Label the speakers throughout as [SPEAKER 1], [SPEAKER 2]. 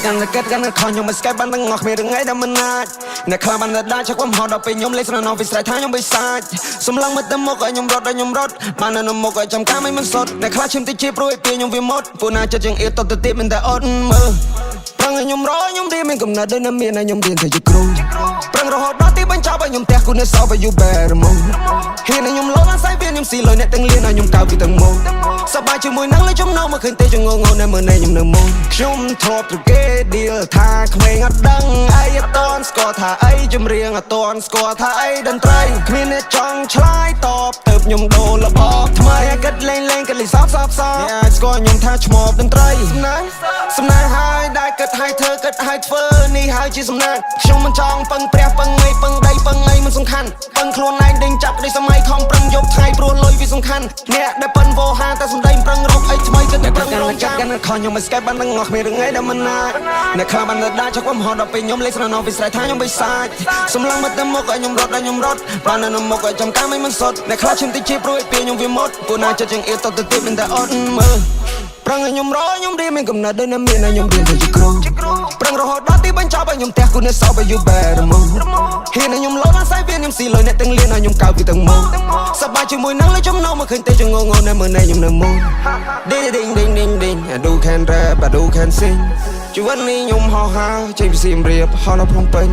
[SPEAKER 1] កាន់ខំខ្ញុំមិនស្កែបបានទាំងអស់គ្មានរឿងអីដែលមិនអាចអ្នកខ្លះបានដាច់ឆាក់ខ្ញុំហត់ដល់ពេលខ្ញុំលេងស្នងវិស្រ័យថាខ្ញុំបិសាចសម្លឹងមកទៅមុខឲ្យខ្ញុំរត់បាននៅមុខឲ្យចាំការមិនសុទ្ធអ្នកខ្លះឈាមតិចជាព្រួយពេលខ្ញុំវាមុតពួកណាចិត្តជាងអៀតទៅទៀតមិនតែអត់មើលប្រឹងឲ្យខ្ញុំរខ្ញុំរៀនមានកំណត់ដូចនៅមានឲ្យខ្ញុំរៀនទៅជាគ្រូប្រឹងរហូតដល់ទីបញ្ចប់ឲ្យខ្ញុំផ្ទះគូនេះសោបឲ្យ you better move ហ៊ានឲ្យខ្ញុំលោអាស័យវាខ្ញុំស៊ីលុយអ្នកទាំងលៀនឲ្យខ្ញុំកៅពីទាំងមុខសប្បាយជាមួយនឹងលេចំណោមកឃើញទេចងងនៅមើលនេះខ្ញុំនៅមុខខ្ញុំធ្លាប់ទៅគេឌីលថាក្មេងអត់ដឹងអីអត់តន់ស្គាល់ថាអីចម្រៀងអត់តន់ស្គាល់ថាអីតន្ត្រីគ្មានអ្នកចង់ឆ្លើយតបទៅខ្ញុំដូរលបថ្មីគិតលេងគិតលេងសោកអ្នកអាចស្គាល់ខ្ញុំថាឈ្មោះតន្ត្រីសំណាងហើយដែលគិតឲ្យធ្វើគិតឲ្យធ្វើនេះហើយជាសំណាងខ្ញុំមិនចង់ពឹងព្រះពឹងអីពឹងដីពឹងអីមិនសំខាន់ពឹងខ្លួនឯងដេញចាប់ដូចសម័យខំប្រឹងយកថ្ងៃព្រោះលុយវាសំខាន់អ្នកដែលប៉ិនវោហាតែសំដីប្រឹងរកអីថ្មីគិតតែប្រឹងរកចាំកាន់ខំខ្ញុំមិនស្កែបបានទាំងអស់គ្មានរឿងអីដែលមិនអាចអ្នកខ្លះបានដាច់ឆាក់ខ្ញុំហត់ដល់ពេលខ្ញុំលេងស្នងវិស្រ័យថាខ្ញុំបិសាចសម្លឹងមកទៅមុខឲ្យខ្ញុំរត់បាននៅមុខឲ្យចាំការមិនសុទ្ធអ្នកខ្លះឈាមតិចជាព្រួយពេលខ្ញុំវាមុតពួកណាចិត្តជាងអៀតទៅទៀតមិនតែអត់មើលប្រឹងឲ្យខ្ញុំរខ្ញុំរៀនមានកំណត់ដូចនៅមានឲ្យខ្ញុំរៀនទៅជាគ្រូប្រឹងរហូតដល់ទីបញ្ចប់ឲ្យខ្ញុំផ្ទះគូនេះសោបឲ្យ you better move ហ៊ានឲ្យខ្ញុំលោអាស័យវាខ្ញុំស៊ីលុយអ្នកទាំងលៀនឲ្យខ្ញុំកៅពីទាំងមុខសប្បាយជាមួយនឹងលេចំណោមកឃើញទេចងងនៅមើលនេះខ្ញុំនៅមុខ ding I do can rap I do can sing ជីវិតនេះខ្ញុំហោះហើរចេញពីសៀមរាបហោះនៅភ្នំពេញ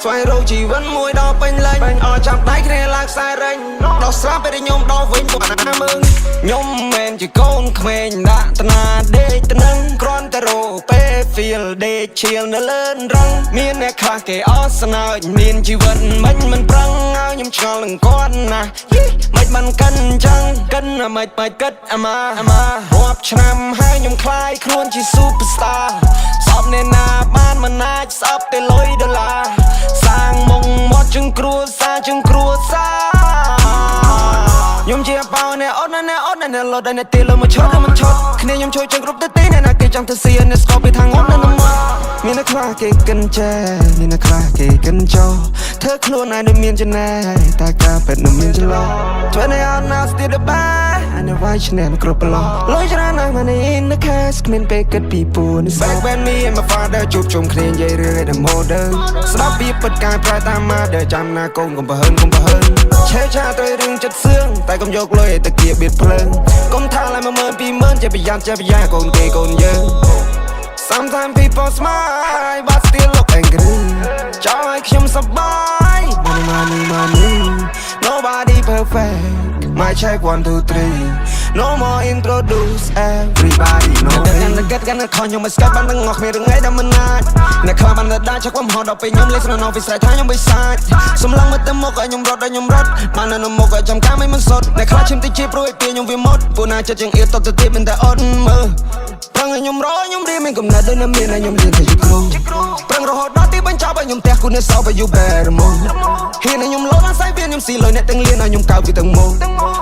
[SPEAKER 1] ស្វែងរកជីវិតមួយដល់ពេញលេញអស់ចាំដៃគ្នាឡើងខ្សែរែងដោះស្រាយពេលខ្ញុំដល់វិញពួកណាមើងខ្ញុំមិនជាកូនក្មេងដាក់តាណាដេកទៅនឹងគ្រាន់តែរោពេល feel ដេកឈៀលនៅលើរងមានអ្នកខ្លះគេអស់ស្នើចមានជីវិតមិនប្រឹងឲ្យខ្ញុំឆ្ងល់នឹងគាត់ណាមិនបានកិនចឹងកិនមិនគិតអាម៉ារាប់ឆ្នាំហើយខ្ញុំខ្លាយខ្លួនជា superstar សពអ្នកណាបានមិនអាចស្អប់តែលុយដុល្លារសាងមុងមាត់ជឹងគ្រួសារខ្ញុំជាបោអ្នកអត់អ្នកលត់អ្នកទីលើមកឈត់មិនឈត់គ្នាខ្ញុំជួយចឹងគ្រប់ទៅទីអ្នកណាគេចង់ទៅសៀអ្នកស្គប់ពីทางងត់នៅមកមានអ្នកខ្លះគេកិនចែមានអ្នកខ្លះគេកិនចោធ្វើខ្លួនឯងដូចមានចំណែតែការពិតនៅមានចន្លោះធ្វើនៅអត់ណាស្ទីលបាយអានវាយឆ្នេះគ្រប់ប្រឡោះលុយច្រើនណាស់មកនេះ in the cash គ្មានពេលគិតពីពូន Back when me and my father ជួបជុំគ្នានិយាយរឿងតែ model ស្ដាប់ពីពិតកាយប្រែតាមមកដែលចាំណាកូនកុំប្រហឹងឆេឆាទៅរឿងចិត្តសឿងតែកុំយកលុយទៅគៀបៀតភ្លើងកុំថាឡើយ10000 20000ចេះប្រយ័ត្នកូនគេកូនយើង Sometimes people smile but still look angry ចង់ឲ្យខ្ញុំសប្បាយ money nobody perfect my check 1 2 3 no more introduce everybody know កាន់ខំខ្ញុំមិនស្កែបបានទាំងអស់គ្មានរឿងអីដែលមិនអាចអ្នកខ្លះបានដាច់ឆាក់ខ្ញុំហត់ដល់ពេលខ្ញុំលេងស្នងវិស្រ័យថាខ្ញុំបិសាចសម្លឹងមកទៅមុខឲ្យខ្ញុំរត់បាននៅមុខឲ្យចាំការមិនសុទ្ធអ្នកខ្លះឈាមតិចជាព្រួយពេលខ្ញុំវាមុតពួកណាចិត្តជាងអៀតទៅទៀតមិនតែអត់មើលប្រឹងឲ្យខ្ញុំរខ្ញុំរៀនមានកំណត់ដូចនៅមានឲ្យខ្ញុំរៀនទៅជាគ្រូប្រឹងរហូតដល់ទីបញ្ចប់ឲ្យខ្ញុំផ្ទះគូនេះសោបឲ្យ you better move ហ៊ានឲ្យខ្ញុំលោអាស័យវាខ្ញុំស៊ីលុយអ្នកទាំងលៀនឲ្យខ្ញុំកៅពីទាំងមុខ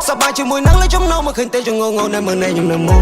[SPEAKER 1] សប្បាយជាមួយនឹងលេចំណោមកឃើញទេចងងនៅមើលនេះខ្ញុំនៅមុខ